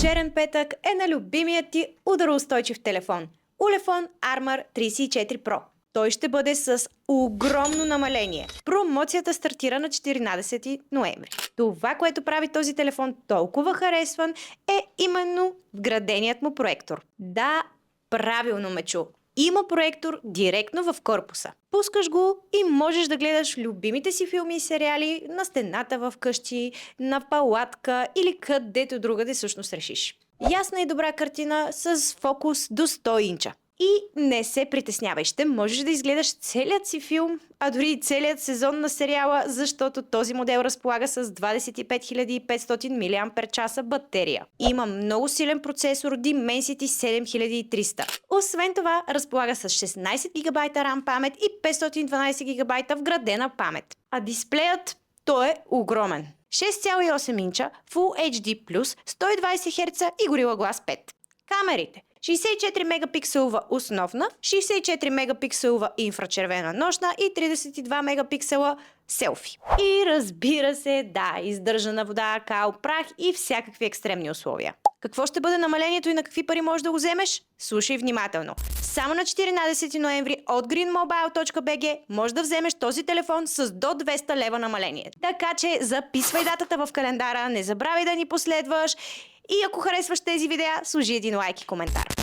Черен петък е на любимият ти удароустойчив телефон Ulefone Armor 34 Pro. Той ще бъде с огромно намаление. Промоцията стартира на 14 ноември. Това, което прави този телефон толкова харесван, е именно вграденият му проектор. Да, правилно ме чу. Има проектор директно в корпуса. Пускаш го и можеш да гледаш любимите си филми и сериали на стената в къщи, на палатка или където другаде всъщност решиш. Ясна и добра картина с фокус до 100 инча. И не се притеснявай, ще можеш да изгледаш целият си филм, а дори и целият сезон на сериала, защото този модел разполага с 25500 мАч батерия. Има много силен процесор Dimensity 7300. Освен това, разполага с 16 ГБ RAM памет и 512 ГБ вградена памет. А дисплеят, той е огромен. 6,8 инча, Full HD+, 120 Hz и Gorilla Glass 5. Камерите. 64 мегапикселова основна, 64 мегапикселова инфрачервена нощна и 32 мегапиксела селфи. И разбира се, да, издържа на вода, кал, прах и всякакви екстремни условия. Какво ще бъде намалението и на какви пари можеш да го вземеш? Слушай внимателно. Само на 14 ноември от greenmobile.bg можеш да вземеш този телефон с до 200 лева намаление. Така че записвай датата в календара, не забравяй да ни последваш и ако харесваш тези видеа, сложи един лайк и коментар.